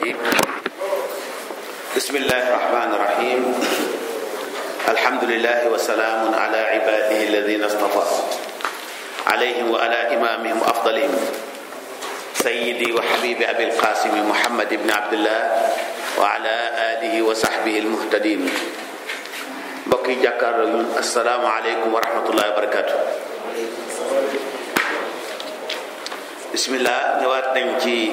الرجيم بسم الله الرحمن الرحيم الحمد لله وسلام على عباده الذين اصطفى عليهم وعلى إمامهم أفضلهم سيدي وحبيبي أبي القاسم محمد بن عبد الله وعلى آله وصحبه المهتدين mbokk yi jàkkaarloo ñun asalaamaaleykum wa rahmatullahi wa barakaatu. bismillah ñëwaat nañ ci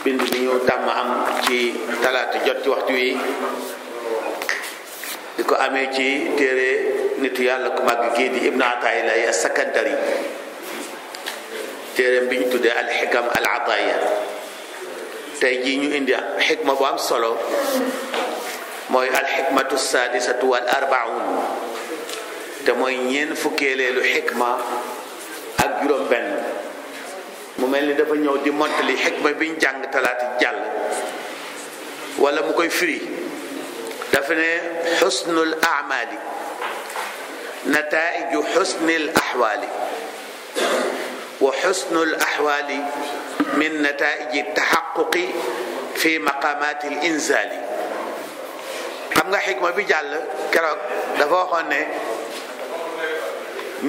bind bi ñu tàmm am ci talaata jot ci waxtu wi di ko amee ci téere nitu yàlla ku màgg kii di Ibn Ataillah as-Sakandari téere bi ñu tuddee al-Hikam al-Ataiya tey jii ñu indi xikma bu am solo mooy alxikmatu saadisatu wal arbaun te mooy ñeent fukkeeleelu xikma ak juróom benn mu mel ni dafa ñëw di mottali xikma biñ jàng talaata jàll wala mu koy firi dafa ne xusnul amali nataiju xusnil axwaali wa xusnul axwaali min nataiji taxaquqi fi maqamati l inzali. xam nga xikma bi jàll keroog dafa waxoon ne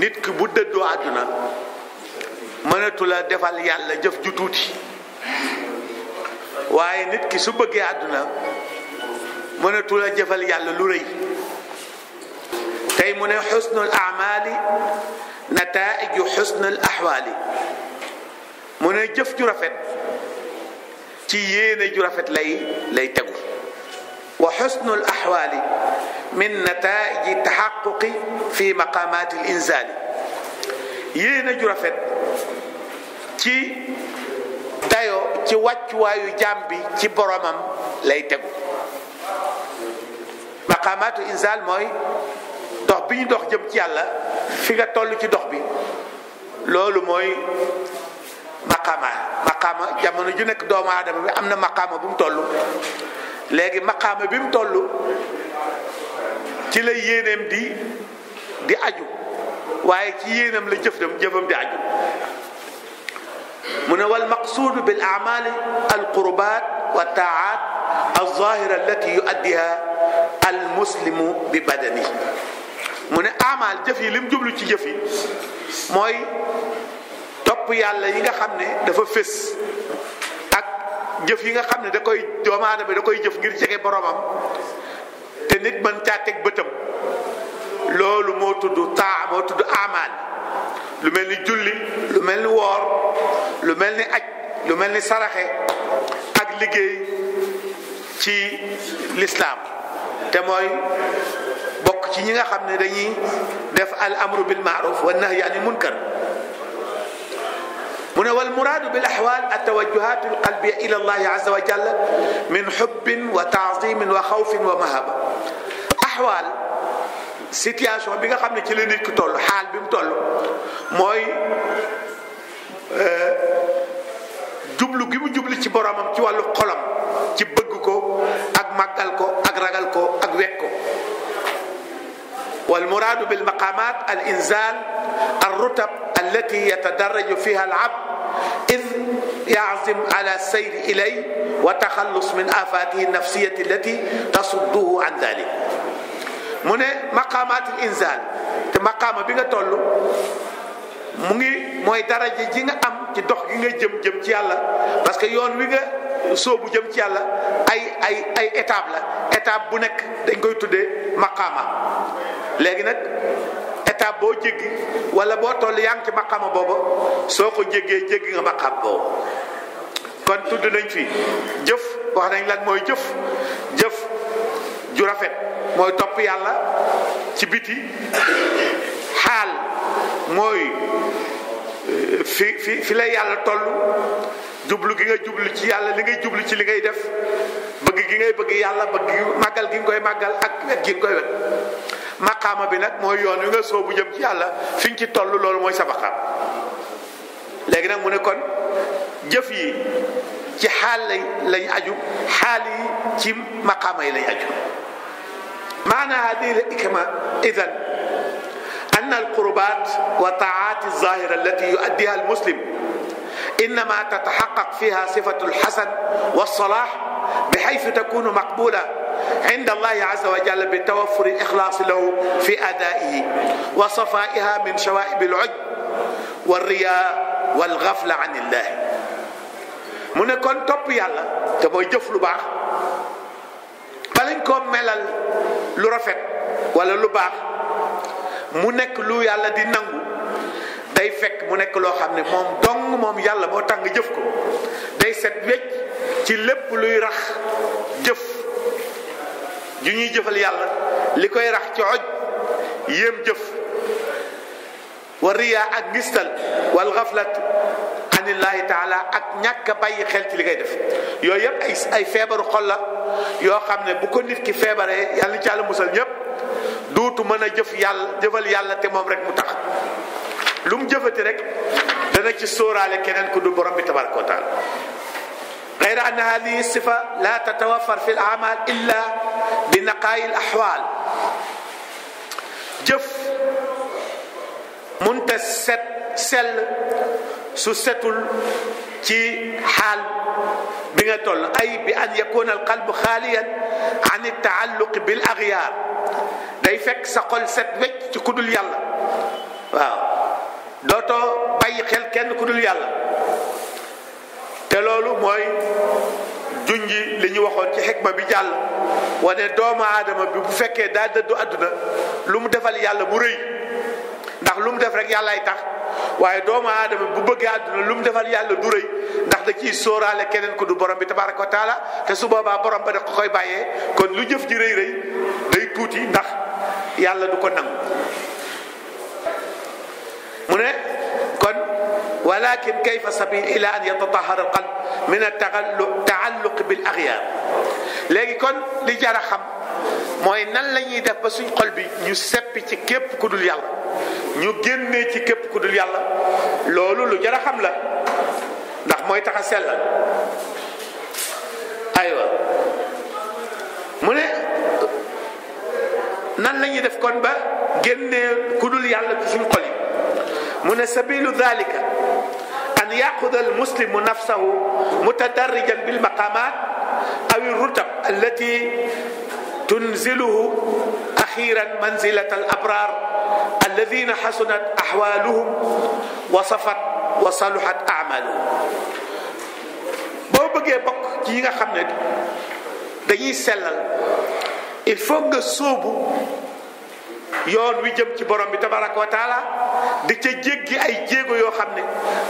nit ki bu dëddoo àdduna mënatu la defal yàlla jëf ju tuuti waaye nit ki su bëggee àdduna mënatu la jëfal yàlla lu rëy tey mu ne xusnul amali nataiju xusnul axwaali mu ne jëf ju rafet ci yéene ju rafet lay tegu wa xusnul axwaali min nataaiji taxaquqi fi maqaamaati l inzaali yéene ju rafet ci dayo ci wàccuwaayu jaam bi ci boromam lay tegu maqaamaatu inzaal mooy dox bi ñu dox jëm ci yàlla fi nga toll ci dox bi loolu mooy maqaama jamono ju nekk doomu aadama bi am na maqaama bu mu toll léegi maqaama bi mu toll ci la yéeneem di aju waaye ci yéeneem la jëfam di aju mu ne wal maqsuudu bil a'maali al qurbaat wa taaat al zaahira allati yuaddiha al muslimu bi badani mu ne amaal jëf yi lim jublu ci jëf yi mooy topp yàlla yi nga xam ne dafa fés jëf yi nga xam ne doomu aadama da koy jëf ngir jege boromam te nit mën caa teg bëtam loolu moo tudd amaal lu mel ni julli lu mel ni woor lu mel ni aj lu mel ni saraxe ak liggéey ci lislaam te mooy bokk ci ñi nga xam ne dañuy def al amru bil maaruf wa nahyi anil munkar mu ne wal muraadu bil axwaal attawajjuhaatu alqalbiya ila allahi azza wa jalla min xubbin wa taazimin wa xawfin wa mahaba axwaal situation bi nga xam ne ci la nit ki toll xaal bi mu toll mooy jublu gi mu jublu ci boromam ci wàllu xolam ci bëgg ko ak màggal ko ak ragal ko ak wekk ko wal muraadu bil maqaamaat al inzaal al rutab allati yatadarraju fiha al abd id yaazim ala sayri ilay wa taxallus min afaatihi nafsiyati allati tasudduhu an dalik mu ne maqaamaat al inzaal te maqaama bi nga toll mu ngi mooy daraja ji nga am ci dox gi nga jëm ci yàlla parce que yoon wi nga soobu jëm ci yàlla ay étape la étape bu nekk dañ koy tuddee maqaama léegi nag étape boo jéggi wala boo toll yaa ngi ci maqaama booba soo ko jéggi nga maqaam boobu kon tudd nañ fi jëf wax nañ lan mooy jëf ju rafet mooy topp yàlla ci biti xaal mooy fi la yàlla toll jublu gi nga jublu ci yàlla li ngay jublu ci li ngay def bëgg gi ngay bëgg yàlla bëgg màggal gi nga koy màggal ak wet gi nga koy wet maqaama bi nag mooy yoon wi nga soobu jëm ci yàlla fi nga ci toll loolu mooy sa maqaam léegi nag mu ne kon jëf yi ci xaal lañ aju xaal yi ci maqaama yi lañ aju maana hadihi al-hikma idan anna al-qurbat wa taa'at az-zahira allati yu'addiha al-muslim إنما تتحقق فيها صفة الحسن والصلاح بحيث تكون مقبولة عند الله عز وجل بتوفر الإخلاص له في أدائه وصفائها من شوائب العجب والرياء والغفلة عن الله. mu ne kon topp yàlla te mooy jëf lu baax balañ koo melal lu rafet wala lu baax mu nekk lu yàlla di nangu day fekk mu nekk loo xam ne moom dong moom yàlla moo tax nga jëf ko day set wecc ci lépp luy rax jëf ju ñuy jëfal yàlla li koy rax ci oj yéem jëf wa riyaa ak ngistal wal gaflat anillahi taala ak ñàkk a bàyyi xel ci li ngay def. yooyu yëpp ay feebaru xol la yoo xam ne bu ko nit ki feebaree yàlla ci yàlla musal ñëpp duutu mën a jëfal yàlla te moom rek mu tax lu mu jëfati rek dana ci sóoraale keneen ku du borom bi tabaraka wa taala. غير أن هذه الصفة لا تتوفر في الأعمال إلا بنقاء الأحوال. jëf munta sell su setul ci xaal bi nga toll ay bi an yakuna alqalbu xaaliyan an altaalluq bil agyaar day fekk sa xol set wecc ci kudul yàlla waaw dootoo bàyyi xel kenn kudul yàlla te loolu mooy junji li ñu waxoon ci xikma bi jàll wane doomu aadama bi bu fekkee daa dëddu àdduna lu mu defal yàlla mu rëy ndax lu mu def rek yàllaay tax waaye doomu aadama bu bëggee àdduna lu mu defal yàlla du rëy ndax da ciy sóoraale keneen ku du borom bi tabaraka wa taala te su boobaa borom ba da ko koy bàyyee kon lu jëf ji rëy rëy day tuuti ndax yàlla du ko nangu. mu ne kon walakin kayfa sabil ila an yatatahara alqalb min altaalluq bil aghyar. léegi kon li jar a xam mooy nan la ñuy def ba suñ xol bi ñu seppi ci képp ku dul yàlla ñu génnee ci képp ku dul yàlla loolu lu jar a xam la ndax mooy tax a sellal. aywa mu ne nan la ñuy def kon ba génnee ku dul yàlla ci suñ xol yi mu ne sabilu dhalika an yaxuda almuslimu nafsahu mutadarrijan bilmaqamat aw alrutab allati tunziluhu axiran manzilata alabrar alladina xasunat axwaluhum wa safat wa saluhat amaluhum. boo bëggee bokk ci yi nga xam ne dañuy sellal il faut nga sóobu yoon wi jëm ci borom bi tabaraka wa taala di ca jéggi ay jéego yoo xam ne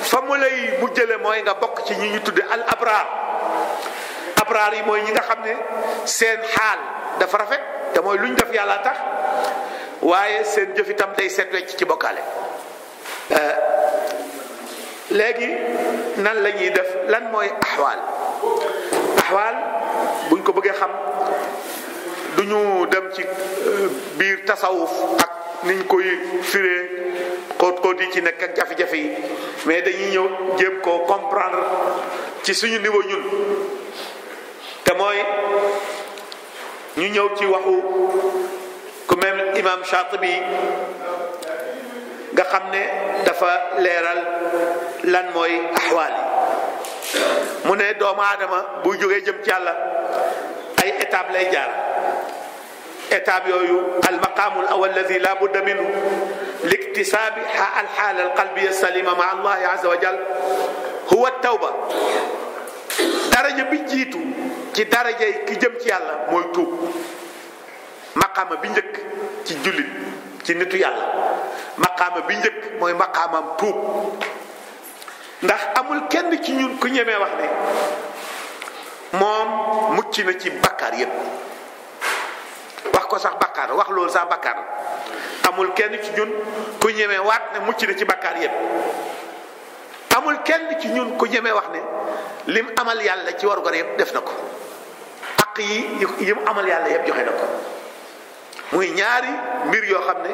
fa mu lay mujjale mooy nga bokk ci ñi ñu tudde al abraar. abraar yi mooy ñi nga xam ne seen xaal dafa rafet te mooy lu ñu def yàlla tax waaye seen jëf itam day set wecc ci bokkaale. léegi nan la ñuy def lan mooy axwaal buñ ko bëggee xam du ñu dem ci biir tasawuf ak niñ koy firee xóot yi ci nekk ak jafe-jafe yi mais dañuy ñëw jéem koo comprendre ci suñu niveau ñun te mooy ñu ñëw ci waxu ku même imam Shatibi nga xam ne dafa leeral lan mooy axwaal yi. mu ne doomu aadama buy jógee jëm ci yàlla ay étape lay jaar. étape yooyu almaqaamu al awwal alladi la budda minhu liktisaabi alxaala alqalbiya salima ma allahi azza wa jal huwa tawba. daraja bi jiitu ci daraja yi ki jëm ci yàlla mooy tuub. maqaama bi njëkk ci jullit ci nitu yàlla maqaama bi njëkk mooy maqaamam tuub. ndax amul kenn ci ñun ku ñemee wax ne moom mucc na ci bakkaar yépp. wax ko sax bakkaar wax loolu sax bakkaar amul kenn ci ñun ku ñemee waat ne mucc na ci bakkaar yépp. amul kenn ci ñun ku ñemee wax ne lim amal yàlla ci warugar yépp def na ko. ak yi mu amal yàlla yépp joxe na ko. muy ñaari mbir yoo xam ne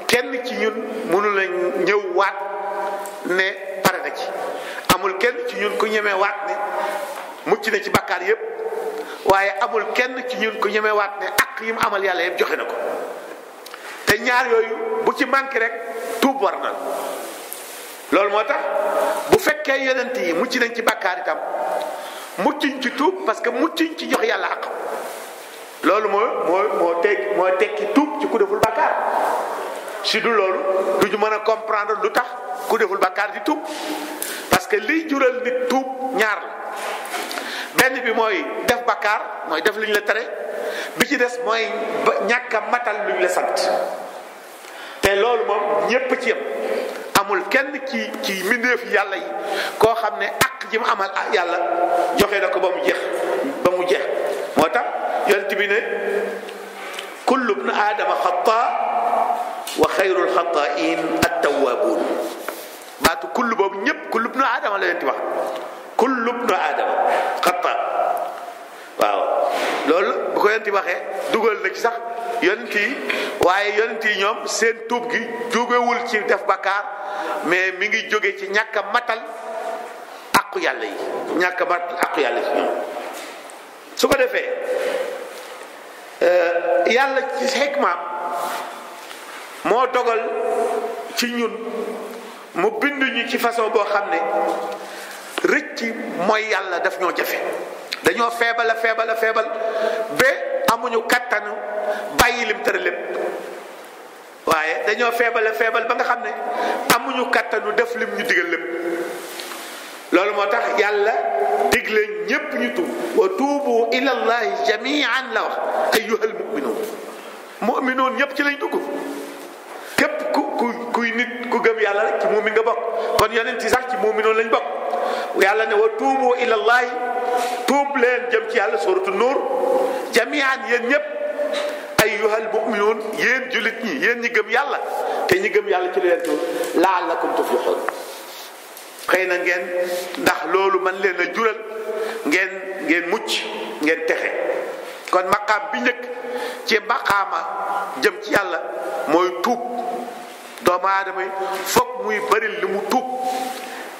kenn ci ñun mënu la ñëw waat ne pare na ci. amul kenn ci ñun ku ñemee waat ne mucc na ci bakkaar yépp waaye amul kenn ci ñun ku ñemee waat ne ak yi mu amal yàlla yépp joxe na ko. te ñaar yooyu bu ci manqué rek tuub war na loolu moo tax bu fekkee yonent yi mucc nañ ci bàkkaar itam muccuñ ci tuub parce que muccuñ ci jox yàlla ak loolu moo tekki tuub ci ku deful bàkkaar si du loolu du ñu mën a comprendre lu tax ku deful bàkkaar di tuub parce que liy jural nit tuub ñaar la benn bi mooy def bàkkaar mooy def lu ñu la tere bi ci des mooy ñàkk a matal lu ñu la sant te loolu moom ñépp ci yem amul kenn ci mbindeef yàlla yi koo xam ne ak ji mu amal yàlla joxe na ko ba mu jeex moo tax yonent bi ne kullu ibnu aadama xataa wa xayrul xataa'iin at-tawwaabuun baatu kullu boobu ñëpp kullu ibnu aadama la yonent wax kullu ibnu aadama xataa waaw loolu bu ko yonent waxee dugal na ci sax yonent yi waaye yonent yi ñoom seen tuub gi jógewul ci def bakkaar mais mi ngi jóge ci ñàkk a matal aqu yàlla yi ñàkk a matal aqu yàlla yi ñoom su ko defee yàlla ci xikmaam moo dogal ci ñun mu bind ñu ci façon boo xam ne rëcc mooy yàlla daf ñoo jafe dañoo feebal ba amuñu kattanu bàyyi lim tere lépp waaye dañoo feebal ba nga xam ne amuñu kattanu def lim ñu digal lépp loolu moo tax yàlla digle ñépp ñu tuub wa tuubu ila allahi jamian la wax ayyuhal mu'minuun ñépp ci lañ dugg képp kuy nit ku gëm yàlla rek ci muumin nga bokk kon yonent yi sax ci mu'minuun lañ bokk yàlla ne wa tuubu ila allahi tuub leen jëm ci yàlla suuratu nuur jamian yéen ñépp ayyuhal mu'minuun yéen jullit ñi yéen ñi gëm yàlla te ñi gëm yàlla ci leen tuub la'allakum tuflihun xëy na ngeen ndax loolu man leen a jural ngeen mucc ngeen texe kon maqaam bi njëkk ci maqaama jëm ci yàlla mooy tuub doomu aadama yi foog muy bari li mu tuub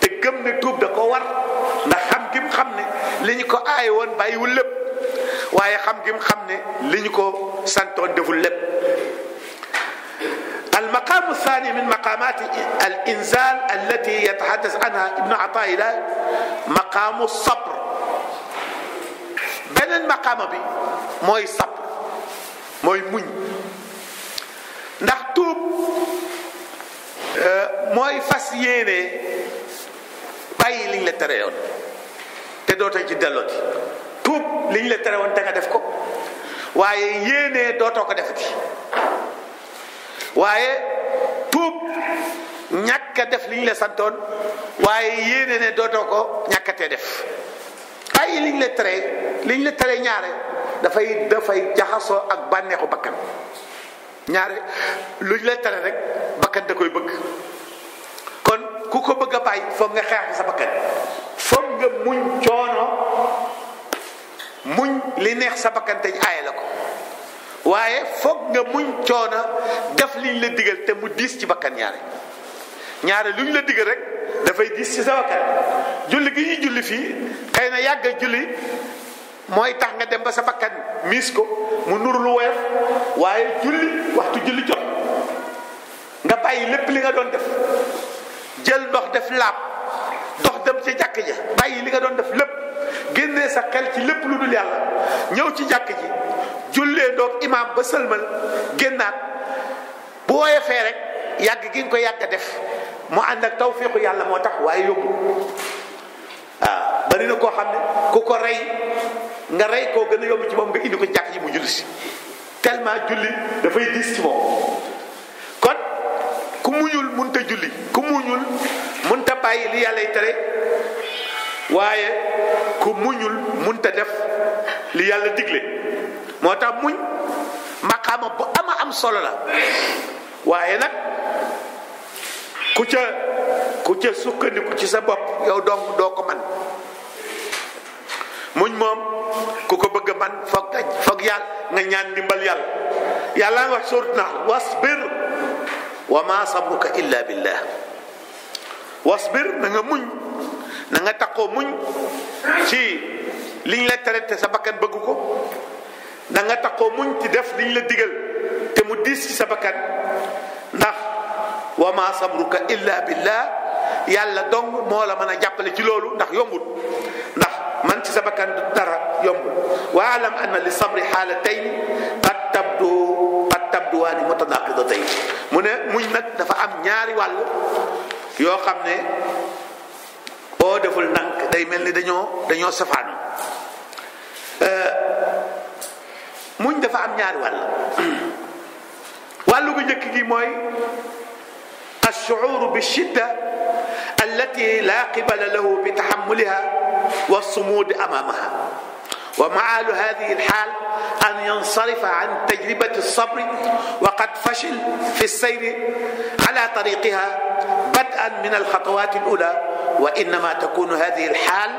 te gëm ne tuub da ko war ndax xam gi mu xam ne li ñu ko aaye woon bàyyiwul lépp waaye xam gi mu xam ne li ñu ko santoon deful lépp المقام الثاني من مقامات الإنزال التي يتحدث عنها ابن عطاء الله مقام الصبر beneen maqaama bi mooy sabr mooy muñ ndax tuub mooy fas yéene bàyyi liñ la tere woon te dootoo ci dellooti tuub liñ la tere woon te nga def ko waaye yéene dootoo ko defati waaye tuub ñàkk a def liñ la santoon waaye yéene ne dootoo ko ñàkkatee def bàyyi liñ la tere ñaare dafay jaxasoo ak bànneexu bakkan ñaare luñ la tere rek bakkan da koy bëgg kon ku ko bëgg a bàyyi foog nga xeex sa bakkan foog nga muñ coono muñ li neex sa bakkan te aaye la ko waaye foog nga muñ coono def liñ la digal te mu diis ci bakkan ñaare luñ la digal rek dafay diis ci sa bakkan julli gi ñu julli fii xëy na yàgg a julli mooy tax nga dem ba sa bakkan miis ko mu nuru lu woyof waaye waxtu julli jot nga bàyyi lépp li nga doon def jël ndox def laab dox dem ci jàkk ja bàyyi li nga doon def lépp génnee sa xel ci lépp lu dul yàlla ñëw ci jàkk ji jullee ndoog imaam ba sëlmal génnaat bu woyofee rek yàgg gi nga ko yàgg a def mu ànd ak tawfiixu yàlla moo tax waaye yóbbu waaw bari na koo xam ne ku ko rey nga rey koo gën a yóbbu ci moom nga indi ko jàkk ji mu julli si tellement julli dafay diis ci moom kon ku muñul mënta julli ku muñul mënta bàyyi li yàlla y tere waaye ku muñul mënta def li yàlla digle moo tax muñ maqaama bu am solo la waaye nag ku ca sukkandiku ci sa bopp yow dong doo ko man muñ moom ku ko bëgg a man foog yàlla nga ñaan ndimbal yàlla nga wax surat Nahl wasbir wa ma sabruka illa billah wasbir na nga muñ na nga takkoo muñ ci liñ la tere te sa bakkan bëgg ko na nga takkoo muñ ci def liñ la digal te mu diis ci sa bakkan ndax wa ma sabruka illa billah yàlla dong moo la mën a jàppale ci loolu ndax yombul ndax man ci sa bakkan dara yombul wa alam anna li sabri xaalatayn qad tabduwaani mutanaqidatayn mu ne muñ nag dafa am ñaari wàll yoo xam ne boo deful ndànk day mel ni dañoo safaanu muñ dafa am ñaari wàllu gu njëkk gi mooy الشعور بالشدة التي لا قبل له بتحملها والصمود أمامها ومعال هذه الحال أن ينصرف عن تجربة الصبر وقد فشل في السير على طريقها بدءا من الخطوات الأولى وإنما تكون هذه الحال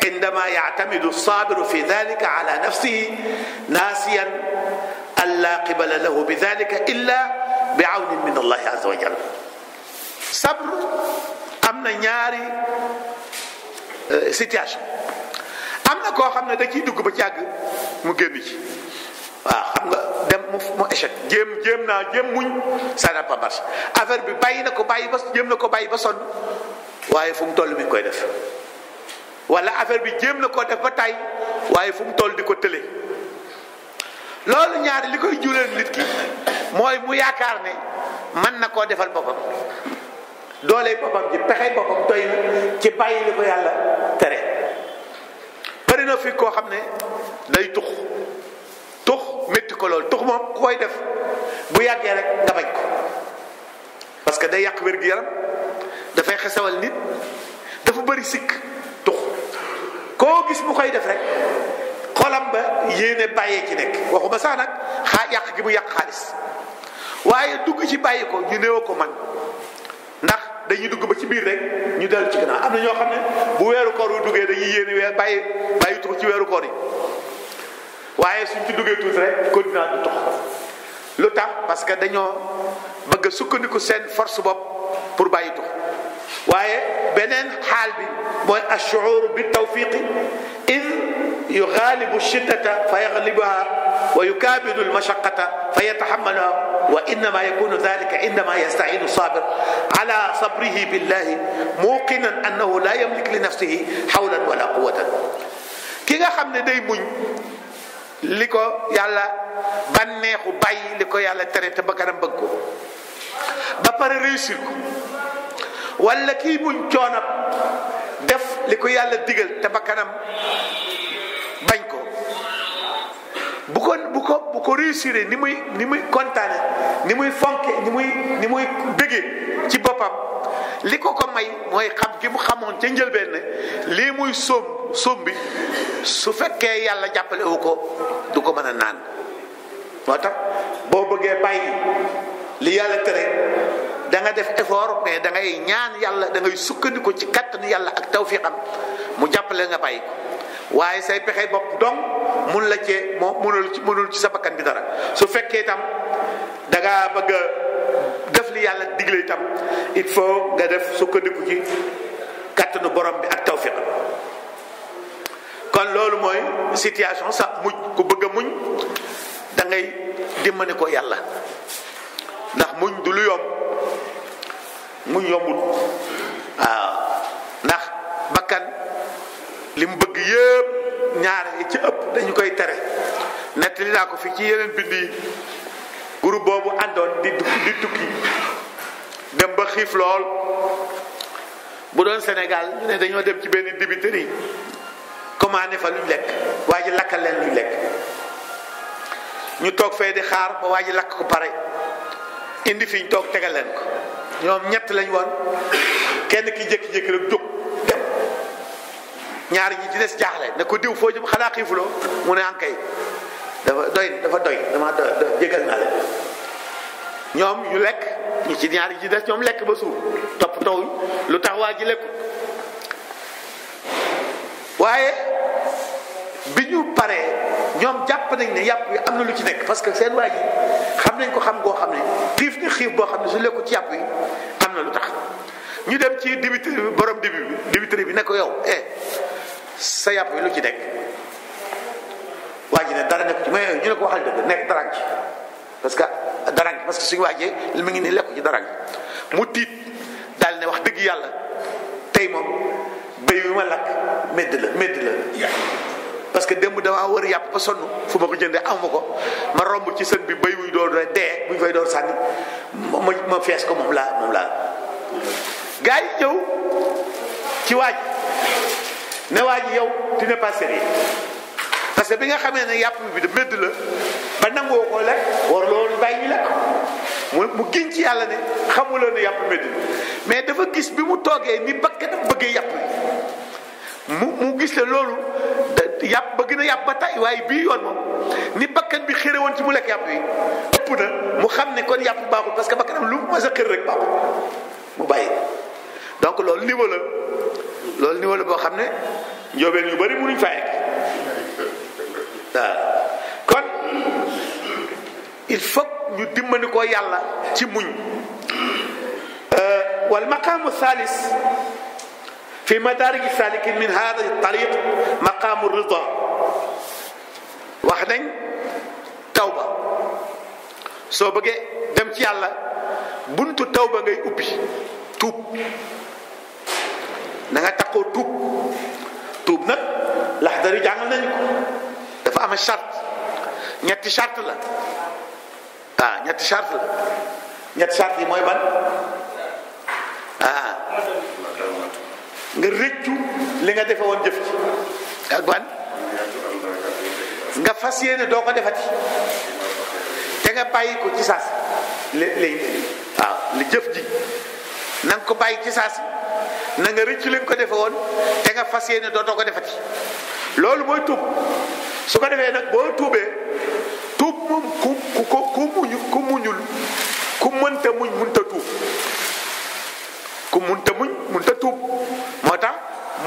عندما يعتمد الصابر في ذلك على نفسه ناسيا أن لا قبل له بذلك إلا بعون من الله عز وجل. sabr am na ñaari situation am na koo xam ne da ciy dugg ba càgg mu génn ci waaw xam nga dem mu échec jéem muñ ça n'a pas marché affaire bi jéem na ko bàyyi ba sonn waaye fu mu toll mi ngi koy def wala affaire bi jéem na koo def ba tay waaye fu mu toll di ko tële loolu ñaari li koy juleen nit ki mooy mu yaakaar ne mën na koo defal boppam doole boppam ji pexe boppam doy na ci bàyyi li ko yàlla tere bari na fi koo xam ne day tux métti ko loolu tux moom ku koy def bu yàggee rek nga bañ ko parce que day yàq wér-gu-yaram dafay xesawal nit dafa bari sikk tux koo gis mu koy def rek xolam ba yéene bàyyee ci nekk waxuma sax nag yàq gi mu yàq xaalis waaye dugg ci bàyyi ko ñu néew ko man ndax dañuy dugg ba ci biir rek ñu dellu ci gannaaw am na ñoo xam ne bu weeru koor yu duggee dañuy yéene bàyyi tux ci weeru koor yi waaye suñ ci duggee tuuti rek continuer du tux lu tax parce que dañoo bëgg a sukkandiku seen force bopp pour bàyyi tux waaye beneen xaal bi mooy ashuur bi tawfiqi id yugaalibu shiddata fa yaglibuha wa yukaabidu almashaqata fa yataxamaluha wa innama yakunu dalika indama yastaciinu sabir ala sabrihi billahi muqinan annahu la yamlik li nafsihi xawlan wala quwatan ki nga xam ne day muñ li ko yàlla bànneexu bàyyi li ko yàlla tere te bakkanam bëgg ko ba pare réussir ko wala kii muñ coonab def li ko yàlla digal te bakkanam bañ ko bu ko réussir ni muy kontaane ni muy fonke ni muy bëggee ci boppam li ko may mooy xam gi mu xamoon ca njëlbeen ne lii muy soom bi su fekkee yàlla jàppale wu ko du ko mën a naan moo tax boo bëggee bàyyi li yàlla tere da nga def effort mais da ngay ñaan yàlla da ngay sukkandiku ci kattanu yàlla ak tawfiqam mu jàppale nga bàyyi ko waaye say pexe bopp donc mun la cee mënul ci sa bakkan bi dara su fekkee itam da ngaa bëgg a def li yàlla digle itam il faut nga def sukkandiku ci kattanu borom bi ak tawfiqam kon loolu mooy situation sax ku bëgg a muñ da ngay dimbali ko yàlla ndax muñ du lu yomb muñ yombul waaw ndax bakkan li mu bëgg yëpp ñaar yi ci ëpp dañu koy tere nettali naa ko fi ci yeneen bind yi groupe boobu àndoon di tukki dem ba xiif lool bu doon Sénégal ñu ne dañoo dem ci benn dibiteri commandé fa luñ lekk waa ji lakkal leen luñ lekk ñu toog fee di xaar ba waa ji lakk ko pare indi fi ñu toog tegal leen ko ñoom ñett lañ woon kenn ki jékki-jékki rek jóg dem ñaari ñi ci des jaaxle ne ko diw foo jëm xanaa xiifuloo mu ne ankay dafa doy dama doy jégal naa leen ñoom ñu lekk ñi ci ñaari ci des ñoom lekk ba suur topp tawuñ lu tax waa ji lekkut waaye bi ñu paree ñoom jàpp nañ ne yàpp yi am na lu ci nekk parce que seen waa ji xam nañ ko xam goo xam ne xiif ni xiif boo xam ne su lekku ci yàpp yi am na lu tax ñu dem ci dibiteri borom dibiteri bi ne ko yow sa yàpp yi lu ci nekk waa ji ne dara nekk ci mais ñu ne ko waxal dëgg nekk darang ci parce que suñu waajee mi ngi ni lekku ci darang mu tiit daal ne wax dëgg yàlla tey moom béy wi ma lakk medd la parce que démb damaa wër yàpp ba sonn fu ma ko jëndee amu ko ma romb ci sën bi béy wuy doon dee buñ fay doon sànni ma fees ko moom laa gars yi ñëw ci waaj ne waaj yow tu n'es pas sérieux parce que bi nga xamee ne yàpp bi da medd la ba nangoo ko lekk war loolu bàyyi ñu lekk mu giñ ci yàlla ne xamuloo ne yàpp medd la mais dafa gis bi mu toogee ni bakkanam bëggee yàpp mu gis ne loolu yàpp bëgg na yàpp ba tay waaye bii yoon moom ni bakkan bi xëre woon ci mu lekk yàpp yi ëpp na mu xam ne kon yàpp baaxul parce que bakkanam lu mu mës a xër rek baaxul mu bàyyi donc loolu niveau la boo xam ne njóobeen yu bari mënuñ fa egg waaw kon il faut ñu dimbali ko yàlla ci muñ wal maqaamu thalis fi madaarij saalikin min hada tariq maqaamu rida wax nañ tawba soo bëggee dem ci yàlla buntu tawba ngay ubbi tuub na nga takkoo tuub nag Laxdari jàngal nañu ko dafa am charte ñetti charte la ñetti charte yi mooy ban nga rëccu li nga defe woon jëf ci ak ban nga fas yéene doo ko defati te nga bàyyi ko ci saas li jëf ji na nga ko bàyyi ci saas na nga rëccu li nga ko defe woon te nga fas yéene dootoo ko defati loolu mooy tuub su ko defee nag boo tuubee tuub moom ku muñul ku mënta muñ mënta tuub ku mënta muñ mënta tuub moo tax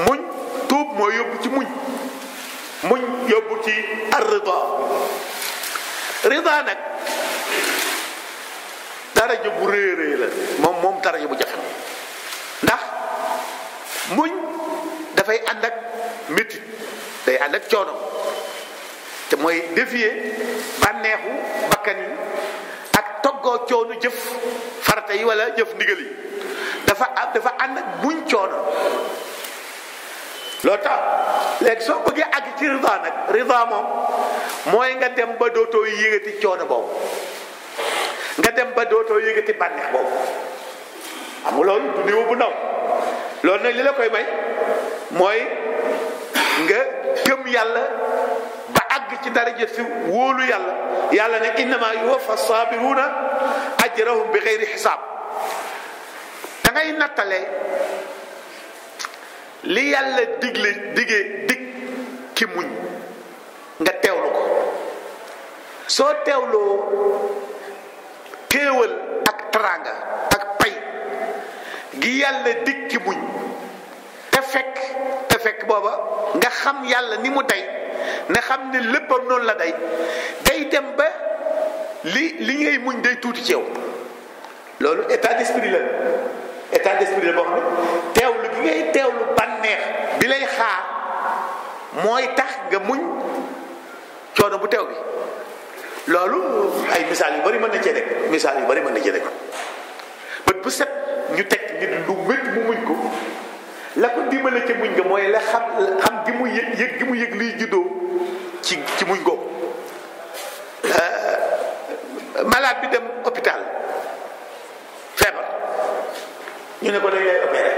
muñ tuub moo yóbbu ci muñ yóbbu ci ar-rida rida nag daraja bu réy la moom daraja bu jafe ndax muñ dafay ànd ak métit day ànd ak coono te mooy défier bànneexu bakkan yi ak toggoo coono jëf farata yi wala jëf ndigal yi dafa ànd ak muñ coono loolu tax léegi soo bëggee àgg ci rida nag rida moom mooy nga dem ba dootoo yëgati coono boobu nga dem ba dootoo yëgati bànneex boobu xam nga loolu du niveau bu ndaw loolu nag li la koy may mooy nga gëm yàlla ba àgg ci daraja fi wóolu yàlla ne innama yuwaffa sabiruna ajrahum bi xeyri xisaab da ngay nattale li yàlla dig ki muñ nga teewlu ko soo teewloo kéewal ak teraanga ak pay gi yàlla dig ki muñ te fekk booba nga xam yàlla ni mu day ne xam ne léppam noonu la day dem ba li ngay muñ day tuuti ci yow loolu état d'esprit la boo xam ne teewlu gi ngay teewlu bànneex bi lay xaar mooy tax nga muñ coono bu teew bi loolu ay misaal yu bari mën na cee rek bët bu set ñu teg nit lu métti mu muñ ko la ko dimbale ca muñ nga mooy la xam gi mu yëg liy juddoo ci muñ googu malade bi dem hôpital feebar ñu ne ko dañ lay opéré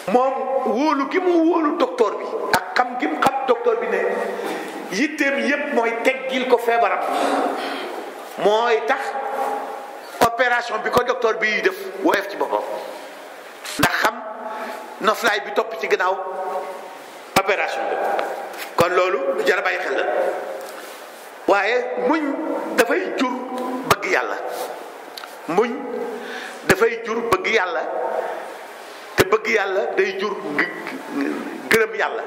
moom wóolu gi mu wóolu docteur bi ak xam gi mu xam docteur bi ne yitteem yépp mooy teggil ko feebaram mooy tax opération bi ko docteur bi def woyof ci boppam ndax xam noflaay bi topp ci gannaaw opération bi kon loolu lu jar a bàyyi xel la waaye muñ dafay jur bëgg yàlla muñ dafay jur bëgg yàlla te bëgg yàlla day jur gërëm yàlla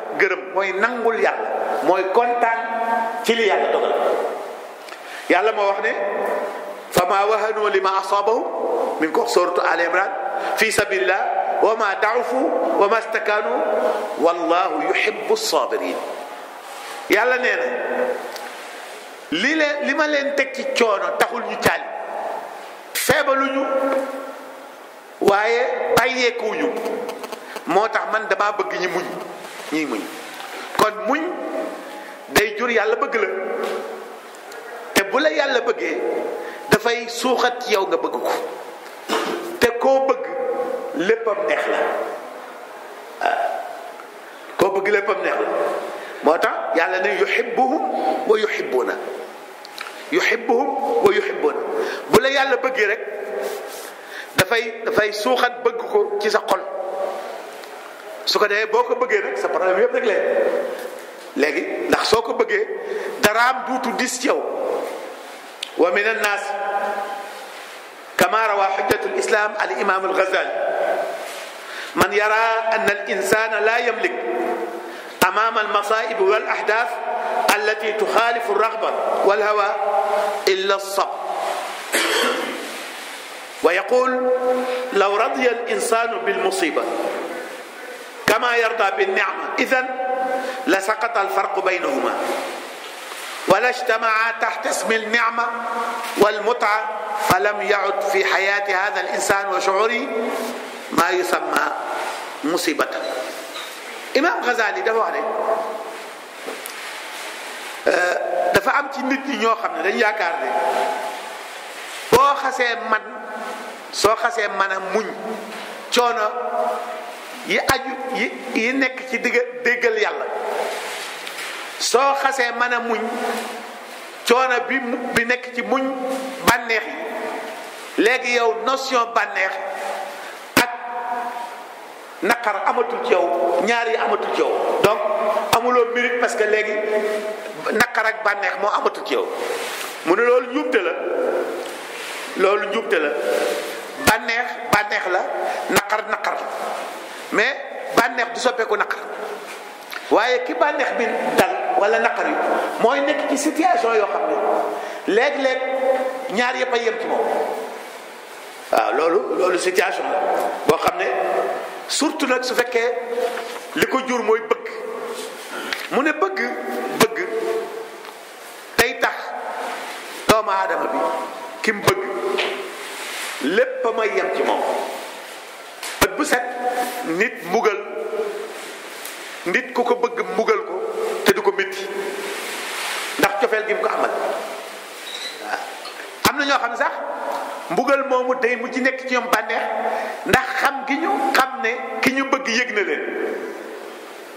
mooy nangul yàlla mooy kontaan ci li yàlla dogal yàlla moo wax ne fa ma wahanu lima asabahum min ko suratu al imran fi sabilillah wa ma da'ufu wa ma stakanu wallahu yuhibbu sabirin yàlla nee na li ma leen teg ci coono taxul ñu caali feebaluñu waaye bàyyeekuñu. moo tax man damaa bëgg ñiy muñ kon muñ day jur yàlla bëgg la te bu la yàlla bëggee dafay suuxat ci yow nga bëgg ko te koo bëgg léppam neex la koo bëgg léppam neex la moo tax yàlla ne yuhibbuhum wa yuhibbuna bu la yàlla bëggee rek dafay suuxat bëgg ko ci sa xol su ko defee boo ko bëggee nag sa problème yëpp rek léegi ndax soo ko bëggee daraam duutu dis ci yow wa min annaas kama rawa xujjatu lislam al imam al ghazali man yara an al insana la yamlik amama al masaib wal ahdath allati tukhalifu al raghba wal hawa illa as-sabr wa yaqul law radiya al insanu bil musiba كما يرضى بالنعمة إذن لسقط الفرق بينهما ولا اجتمعا تحت اسم النعمة والمتعة فلم يعد في حياة هذا الإنسان وشعوره ما يسمى مصيبة. Imam Ghazali dafa wax ne dafa am ci nit ñi ñoo xam ne dañu yaakaar ne soo xasee mën a muñ coono yi aju yi nekk ci déggal yàlla soo xasee mën a muñ coono bi nekk ci muñ bànneex yi léegi yow notion bànneex ak naqar amatul ci yow ñaar yi amatul ci yow donc amuloo mérite parce que léegi naqar ak bànneex moo amatul ci yow mu ne loolu njuumte la bànneex la naqar la mais bànneex du soppeeku naqar waaye ki bànneex bi dal wala naqar yi mooy nekk ci situation yoo xam ne léeg-léeg ñaar yëpp a yem ci moom waaw loolu situation la boo xam ne surtout nag su fekkee li ko jur mooy bëgg mu ne bëgg day tax doomu aadama bi ki mu bëgg lépp a may yem ci moom bu set nit ku ko bëgg mbugal ko te du ko métti ndax cofeel gi mu ko amal waaw am na ñoo xam ne sax mbugal moomu day mu ci nekk ci ñoom bànneex ndax xam gi ñu xam ne ki ñu bëgg yëg na leen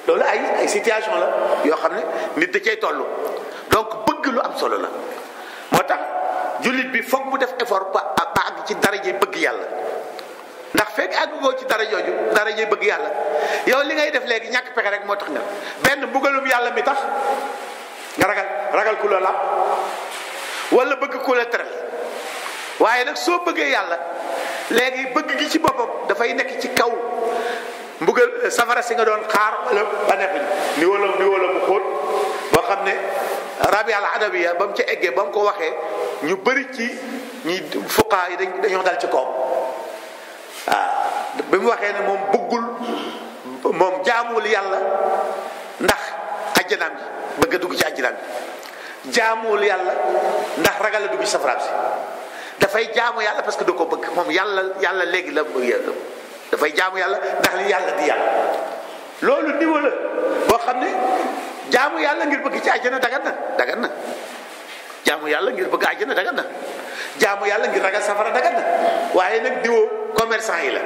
loolu ay situation la yoo xam ne nit da cay toll donc bëgg lu am solo la moo tax jullit bi foog mu def effort ba àgg ci daraje bëgg yàlla ndax fekk àggugoo ci daraje bëgg yàlla yow li ngay def léegi ñàkk pexe rek moo tax nga benn mbugalum yàlla mi tax nga ragal ku la làpp wala bëgg ku la teral waaye nag soo bëggee yàlla léegi bëgg gi ci boppam dafay nekk ci kaw mbugal safara si nga doon xaar wala ba nekk ni wala bu xóot boo xam ne rabi al adawiya ba mu ca eggee ba mu ko waxee ñu bëri ci ñi fuqaa yi dañoo dal ci kaw waaw bi mu waxee ne moom bëggul moom jaamuwul yàlla ndax ajjanaam ji bëgg a dugg ci ajjanaam ji jaamuwul yàlla ndax ragal a dugg ci safaraam si dafay jaamu yàlla parce que da ko bëgg moom yàlla léegi la dafay jaamu yàlla ndax li yàlla di yàlla loolu niveau la boo xam ne jaamu yàlla ngir bëgg ci àjjana dagan na jaamu yàlla ngir bëgg àjjana dagan na jaamu yàlla ngir ragal safara dagan na waaye nag niveau commerçant yi la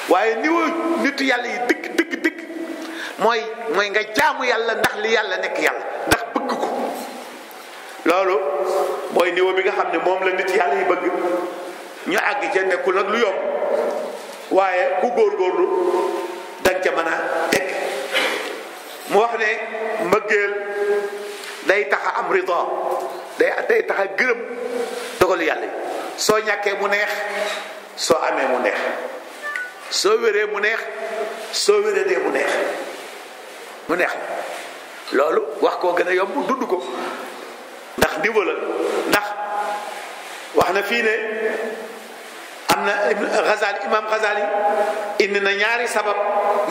waaye niveau nitu yàlla yi dëgg mooy nga jaamu yàlla ndax li yàlla nekk yàlla ndax bëgg ko loolu mooy niveau bi nga xam ne moom la nit yàlla yi bëgg ñu àgg ca nekkul nag lu yomb waaye ku góorgóorlu danga ca mën a egg mu wax ne mbëggeel day tax a am rida day tax a gërëm dogalu yàlla yi soo ñàkkee mu neex soo amee mu neex soo wéree mu neex soo wéree dee mu neex loolu wax koo gën a yomb dund ko ndax niveau la ndax wax na fii ne am na imam Ghazali indi na ñaari sabab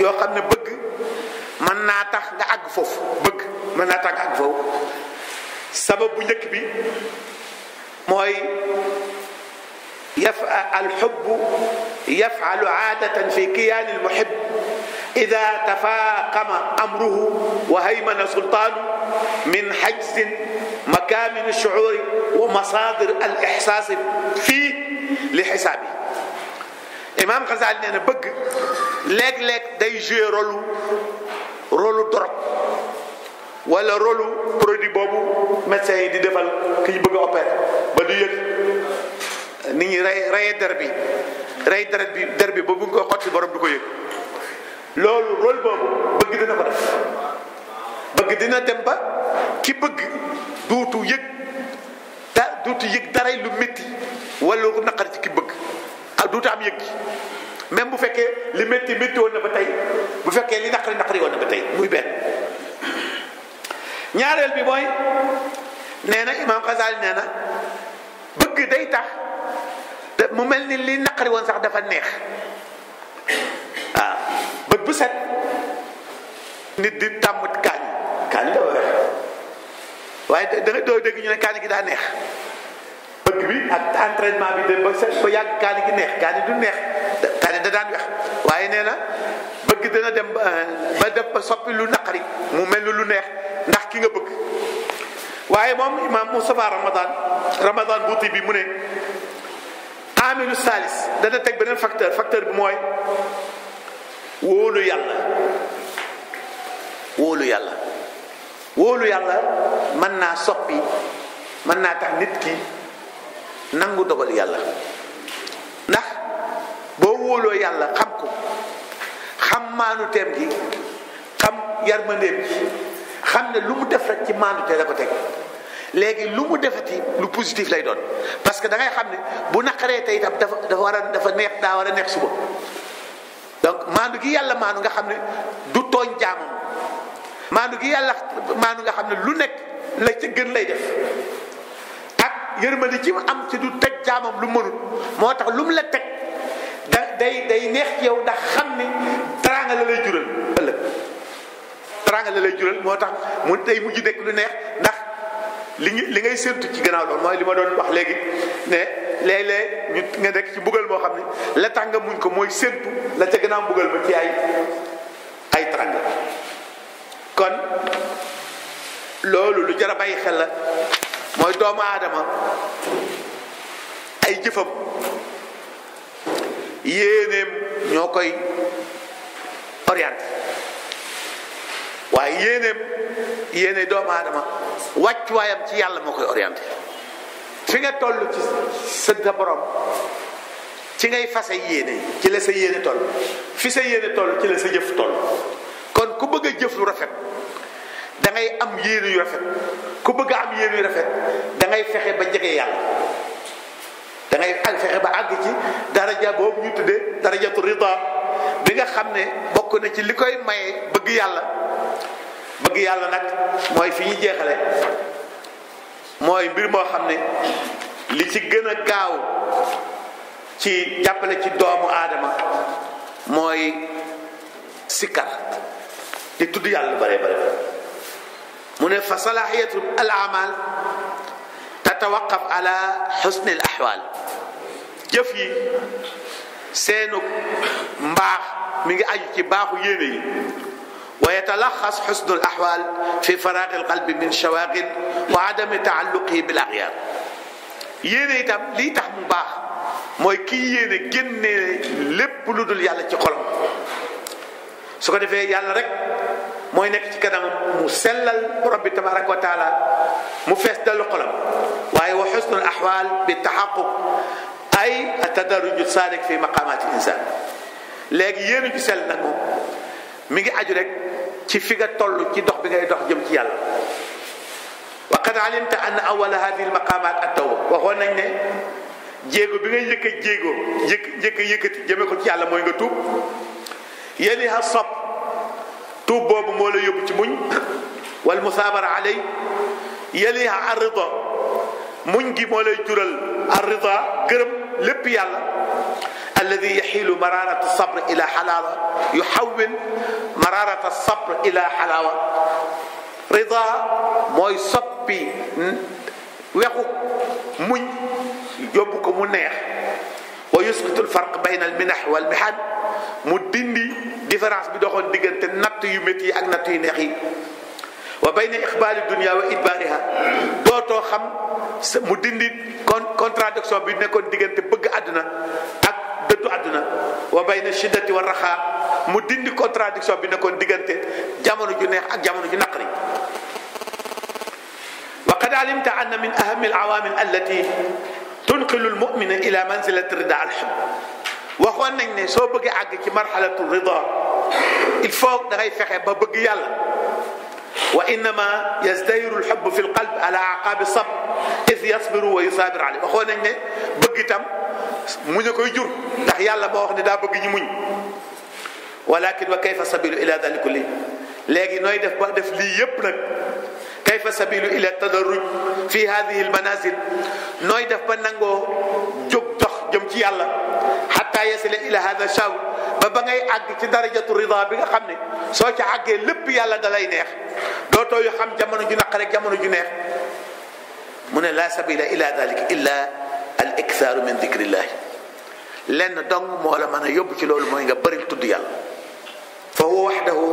yoo xam ne bëgg mën naa tax nga àgg foofu sabab bu njëkk bi mooy الحب يفعل عادة في كيان المحب إذا تفاقم أمره وهيمن سلطانه من حجز مكامن الشعور ومصادر الإحساس فيه لحسابه. Imam Ghazali nee na bëgg léeg-léeg day jouer rôle drogue wala rôle produit boobu médecin yi di defal ki ñu bëgg a opérer ba du yëg nit ñi rey der bi ba bu nga ko xotti borom du ko yëg. loolu rôle boobu bëgg dina ko def bëgg dina dem ba ki bëgg duutu yëg daray lu métti wala lu naqari ci ki bëgg duutu am yëg gi même bu fekkee li métti woon na ba tey bu fekkee li naqari woon na ba tey muy benn. ñaareel bi mooy nee na Imam Ghazali nee na bëgg day tax mu mel ni li naqari woon sax dafa neex waaw bët bu set nit di tàmm kaani dafa weex waaye da nga doo dégg ñu ne kaani gi daa neex bëgg bi ak entraînement bi de ba set ba yàgg kaani gi neex kaani du neex kaani da daan weex waaye nee na bëgg dana dem ba def ba soppi lu naqari mu mel ni lu neex ndax ki nga bëgg. waaye moom Imam Moustapha Ramadan Bouti bi mu ne amilu salis dana teg beneen facteur bi mooy wóolu yàlla mën naa soppi mën naa tax nit ki nangu dogal yàlla ndax boo wóoloo yàlla xam ko xam maanu teem gi xam yarmandeem gi xam ne lu mu def rek ci maandu te la ko teg léegi lu mu defati lu positif lay doon parce que da ngay xam ne bu naqaree tey itam dafa neex daa war a neex suba donc maandu gi yàlla maandu nga xam ne du tooñ jaamam maandu gi yàlla maandu nga xam ne lu nekk la ca gën lay def ak yërmande ci am ci du teg jaamam lu mënul moo tax lu mu la teg day neex ci yow ndax xam ne teraanga la lay jural ëllëg teraanga la lay jural moo tax mu day mujj nekk lu neex ndax li ngay séntu ci gannaaw loolu mooy li ma doon wax léegi ne léeg-léeg ñu nga nekk ci mbugal moo xam ne la tax nga muñ ko mooy séntu la ca gannaaw mbugal ba ci ay teraanga kon loolu lu jar a bàyyi xel la mooy doomu aadama ay jëfam yéeneem ñoo koy orienté waaye yéene doomu aadama wàccuwaayam ci yàlla moo koy orienté fi nga toll ci sa borom ci ngay fase yéene ci la sa yéene toll fi sa yéene toll ci la sa jëf toll kon ku bëgg a jëf lu rafet da ngay am yéene yu rafet ku bëgg a am yéene yu rafet da ngay fexe ba jege yàlla da ngay fexe ba àgg ci daraja boobu ñu tuddee darajatu rida bi nga xam ne bokk na ci li koy maye bëgg yàlla nag mooy fi ñu jeexale mooy mbir moo xam ne li ci gën a gaaw ci jàppale ci doomu aadama mooy sikkar di tudd yàlla bare mu ne fa salahiyatu al amal tatawaqaf ala xusni al ahwal jëf yi seenu mbaax mi ngi aju ci baaxu yéene yi wa yatalaxas xusnu al ahwal fi faraagi al qalbi min shawagil wa adami taalluqihi bil axyaar yéene itam lii tax mu baax mooy kii yéene génne lépp lu dul yàlla ci xolam su ko defee yàlla rek mooy nekk ci kanamam mu sellal borom bi tabaraka wa taala mu fees dellu xolam waaye wa xusnul ahwal bi taxaquq ay atadarruju saadik fi maqamati insan léegi yéen ju sell nag moom mi ngi aju rek ci fi nga toll ci dox bi ngay dox jëm ci yàlla wa qad alimta anna awwala hadihi almaqamat at-tawba waxoon nañ ne jéego bi ngay njëkk a njëkk a yëkkati jëme ko ci yàlla mooy nga tuub yaliha sab tuub boobu moo la yóbbu ci muñ wal musaabara alay yaliha arrida muñ gi moo lay jural arrida gërëm lépp yàlla alladi yaxiilu mararata sabr ila xalaawa yuxawwil mararata sabr ila xalaawa rida mooy soppi wexu muñ yóbbu ko mu neex wa yusqitu alfarq bayna alminah wal mihan mu dindi différence bi doxoon diggante natt yu métti yi ak natt yu neex yi wa bayna iqbaali dunia wa idbaariha dootoo xam mu dindi contradiction bi nekkoon diggante bëgg àdduna ak dëddu àdduna wa bayna shiddati wa raxaa mu dindi contradiction bi nekkoon diggante jamono ju neex ak jamono ju naqari wa qad alimta anna min ahami alawaamil allati tunqilu almumina ila manzilati rida alhub waxoon nañ ne soo bëggee àgg ci marxalatu rida il faut da ngay fexe ba bëgg yàlla wa innama yazdahiru alxubb fi alqalb ala aqaabi sabr id yasbiru wa yusaabir aley waxoon nañ ne bëgg itam muñ a koy jur ndax yàlla moo wax ne daa bëgg ñi muñ walakin wa kayfa sabilu ila dalik kulli léegi nooy def ba def lii yépp nag kayfa sabilu ila tadarruj fi hadihi almanazil nooy def ba nangoo jóg dox jëm ci yàlla xatta yasila ila hada shaw ba ngay àgg ci darajatu rida bi nga xam ne soo ca àggee lépp yàlla da lay neex dootoo yu xam jamono ju naqare jamono ju neex mu ne la sabila ila dalik illa al iktharu min dikrillah lenn dong moo la mën a yóbbu ci loolu mooy nga bëri tudd yàlla fa huwa waxdahu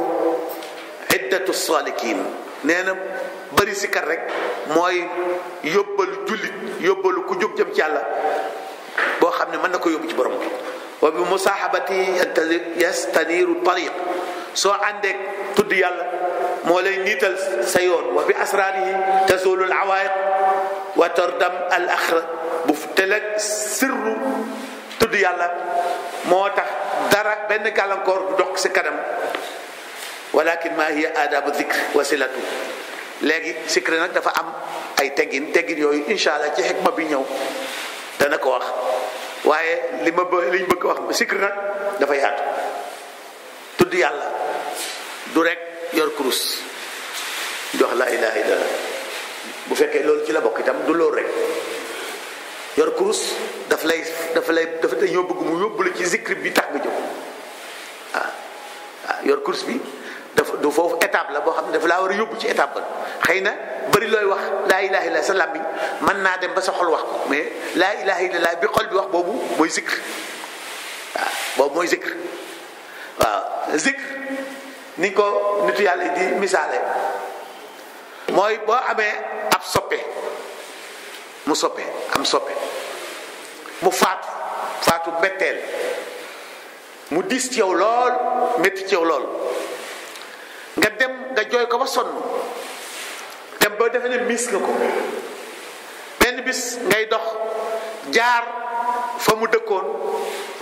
iddatu salikin nee na bëri sikar rek mooy yóbbalu jullit yóbbalu ku jóg jëm ci yàlla boo xam ne mën na ko yóbbu ci borom bi wa bi musaahabati yastaniiru tariq soo àndeek tudd yàlla moo lay niital sa yoon wa bi asraarihi tazulu al awaiq wa tordam al axra bu teleg sirru tudd yàlla moo tax dara benn gàllankoor du dox si kanam walakin ma hiya aadabu dikr wasilatu léegi sikri nag dafa am ay teggin yooyu incha allah ci xikma bi ñëw dana ko wax waaye liñ bëgg wax sikri nag dafa yaatu tudd yàlla du rek yor kurus jox la ilaha illallah bu fekkee loolu ci la bokk itam du loolu rek yor kurus dafa ñoo bëgg mu yóbbu la ci zikri bi tax nga jóg yor kurus bi dafa du foofu étape la boo xam ne dafa laa war a yóbbu ci étape ba xëy na bëri looy wax laa ilaha illallah sa làmmiñ mën naa dem ba sa xol wax ko mais laa ilaha illallah bi xol bi wax boobu mooy zikr boobu mooy zikr waaw zikr ni ko nitu yàlla di misaale mooy boo amee ab soppe mu soppe mu faatu betteel mu diis ci yow lool métti ci yow lool nga dem nga jooy ko ba sonn dem ba defe ne miis nga ko benn bis ngay dox jaar fa mu dëkkoon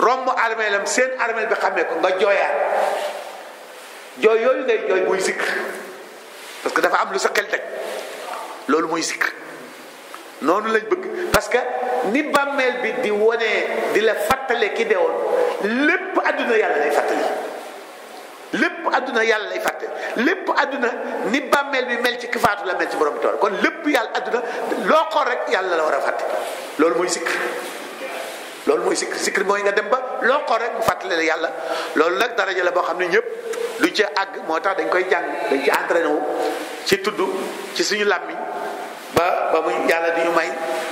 romb armeelam seen armeel bi xamee ko nga jooyaat jooy yooyu ngay jooy muy zikr parce que dafa am lu sa xel teg loolu muy zikr noonu lañ bëgg parce que ni bàmmeel bi di wone di la fàttale ki deewoon lépp àdduna yàlla lay fàttali lépp àdduna yàlla lay fàtte lépp àdduna ni bàmmeel bi mel ci kifaatu la mel ci borom bi tool kon lépp yàlla àdduna loo xool rek yàlla la war a fàtte loolu mooy sikr mooy nga dem ba loo xool rek mu fàttale la yàlla loolu nag daraja la boo xam ne ñëpp du ci àgg moo tax dañ koy jàng dañ ci entraîné wu ci tudd ci suñu làmmiñ ba muy yàlla di ñu may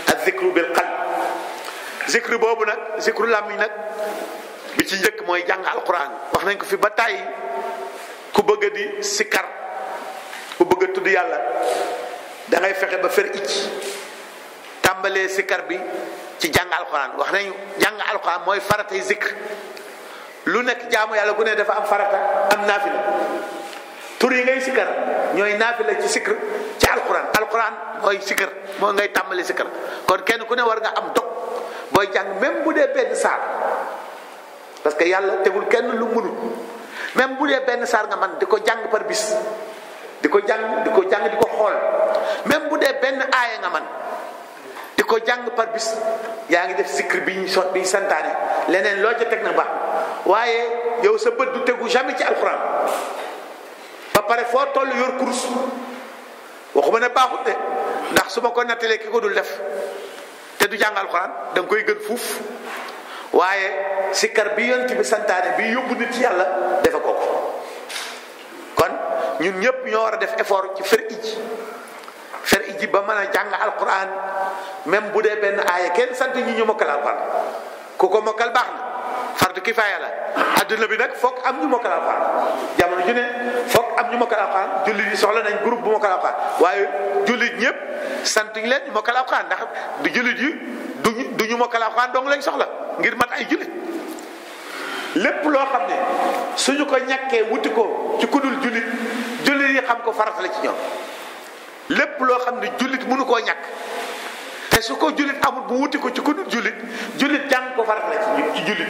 ak zikru bil qalb zikru boobu nag zikru làmmiñ nag bi ci njëkk mooy jàng alquran wax nañ ko fi ba tàyyi ku bëgg a di sikkar ku bëgg a tudd yàlla da ngay fexe ba fer icc tàmbalee sikkar bi ci jàng alquran wax nañu jàng alquran mooy faratay zikr lu nekk jaamu yàlla gu ne dafa am farata am naafila tur yi ngay sikkar ñooy naafila ci sikr ci alquran mooy sikkar moo ngay tàmbali sikkar kon kenn ku ne war nga am dog booy jàng même bu dee benn saar parce que yàlla tegul kenn lu mënul même bu dee benn saar nga man di ko jàng par bis di ko jàng di ko xool même bu dee benn aaya nga man di ko jàng par bis yaa ngi def sikr bi ñu santaane leneen loo ca teg na baax waaye yow sa bët du tegu jamais ci alquran ba pare foo toll yor kurus waxuma ne baaxut de ndax su ma ko nattalee ki ko dul def te du jàng alquran da nga koy gën fuuf waaye sikkar bi yonent bi santaane bi yóbbu nit ci yàlla defe ko kon ñun ñëpp ñoo war a def effort ci fer iji ba mën a jàng alquran même bu dee benn aaya kenn sant ñi ñu mokkal alquran ku ko mokkal baax na fardu kifaaya la. adduna bi nag foog am ñu mokkal alxuraan jamono ju ne foog am ñu mokkal alxuraan jullit yi soxla nañ groupe bu mokkal alxuraan waaye jullit ñëpp sant ñu leen ñu mokkal alxuraan ndax du jullit yi du ñu mokkal alxuraan dong lañ soxla ngir mat ay jullit. lépp loo xam ne suñu ko ñàkkee wuti ko ci kudul jullit yi xam ko farata la ci ñoom lépp loo xam ne jullit mënu koo ñàkk te su ko jullit amul bu wuti ko ci kudul jullit jàng ko farata la ci jullit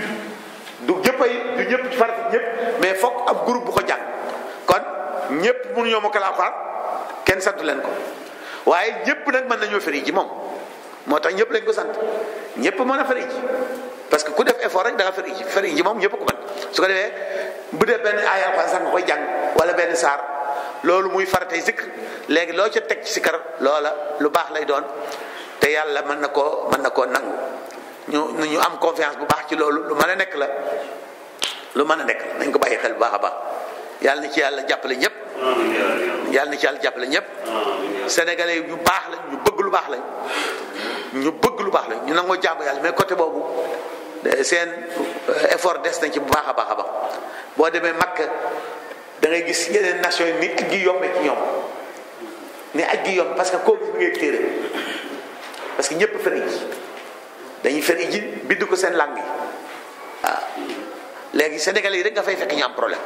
du ñëpp ci farata ñëpp mais fokk am groupe bu ko jàng kon ñëpp mënuñoo mokkal alxuraan kenn santu leen ko waaye ñëpp nag mën nañoo firi ji moom moo tax ñëpp lañ ko sant ñëpp mën a firi ji parce que ku def effort rek da nga firi ji moom ñëpp ko mën su ko defee bu dee benn aaya alxuraan sax nga koy jàng wala benn saar loolu muy faratay zikr léegi loo ca teg ci sikar loola lu baax lay doon te yàlla mën na koo nangu ñu am confiance bu baax ci loolu lu mën a nekk la nañ ko bàyyi xel bu baax a baax yàlla na ci yàlla jàppale ñëpp sénégalais yu baax lañ ñu bëgg lu baax lañ ñu nangoo jaamu yàlla mais côté boobu seen effort des nañ ci bu baax a baax boo demee Makka da ngay gis yeneen nation yi ni aj gi yombee ci ñoom ni aj gi yomb parce que koo gis bi ngay téere parce que ñëpp feri ji dañuy feri ji bind ko seen langue yi waaw léegi sénégalais yi rek nga fay fekk ñu am problème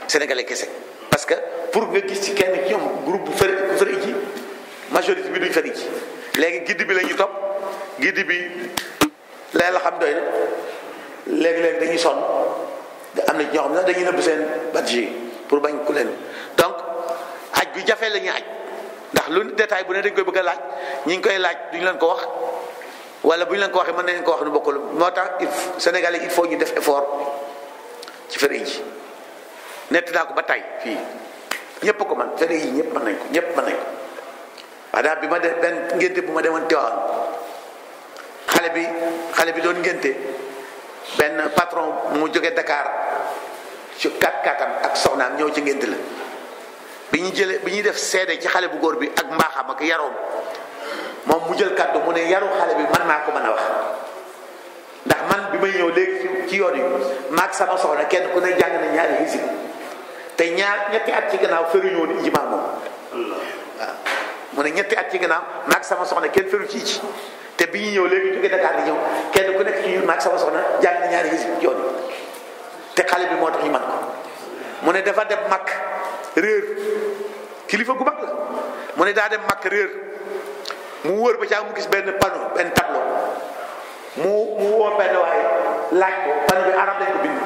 sénégalais kese parce que pour nga gis ci kenn ci ñoom groupe bu feri ji majorité bi duñ feri ji léegi guide bi la ñu topp guide bi leen la xam doy na léegi-léegi dañuy sonn am na ñoo xam ne dañuy nëbb seen budget pour bañ ku leen donc aj gu jafe la ñuy aj ndax lu détail bu ne dañ koy bëgg a laaj ñi ngi koy laaj duñu leen ko wax wala bu ñu leen ko waxee mën nañ ko wax nu bokkul moo tax Sénégalais il faut ñu def effort ci fere ji nett naa ko ba tay fii ñëpp ko man fere yi ñëpp mën nañ ko wax daal bi ma def benn ngénte bu ma demoon Tiwaawan xale bi doon ngénte benn patron mu jóge Dakar ci 4-4 ak soxnaam ñëw ci ngénte la bi ñuy def seede ci xale bu góor bi ak mbaaxam ak yaroom moom mu jël kàddu mu ne yaru xale bi man maa ko mën a wax ndax man bi may ñëw léegi ci yoon yi maag sama soxna kenn ku ne jàng na ñaari hisib te ñetti at ci gannaaw feruñu woon ijmaa moom waaw mu ne ñetti at ci gannaaw maag sama soxna kenn feru ci ci te bi ñu ñëw léegi jóge Dakar di ñëw kenn ku nekk ci ñun maag sama soxna jàng na ñaari hisib yoon yi te xale bi moo tax ñu man ko mu ne dafa dem mag réer kilifa gu mag la mu ne daa dem mag réer mu wër ba caa mu gis benn panneau benn tableau mu woo benn waaye laaj ko panneau bi arab lañ ko bind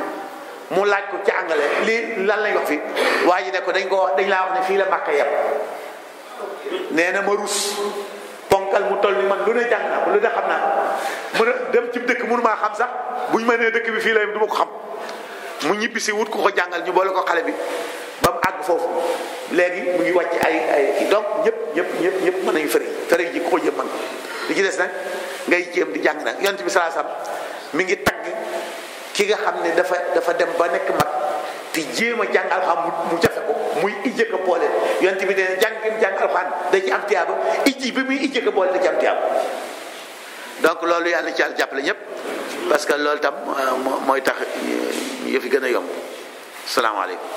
mu laaj ko ci anglais lii lan lañ wax fi waa ji ne ko dañ laa wax ne fii la Makka yem nee na ma rus ponkal mu toll ni man lu ne jàng naa ko lu ne xam naa ko mën a dem ci dëkk mënu maa xam sax buñ ma nee dëkk bi fii la yem du ma ko xam mu ñibbi si wut ko jàngal ñu boole ko xale bi ba mu àgg foofu léegi mu ngi wàcc ay donc ñëpp mën nañu fëri ji ku ko jëm mën ko li ci des nag ngay jéem di jàng nag yonent bi sallallahu alayhi wasallam mi ngi tagg ki nga xam ne dafa dem ba nekk mag te jéem a jàng alxuraan mu jafe ko muy ijje ko boole yonent bi nee jàng alxuraan da ci am tiyaaba ijji bi muy ijje ko boole da ci am tiyaaba donc loolu yàlla na ci yàlla jàppale ñëpp parce que loolu tam mooy tax yëf yi gën a yomb salaamaaleykum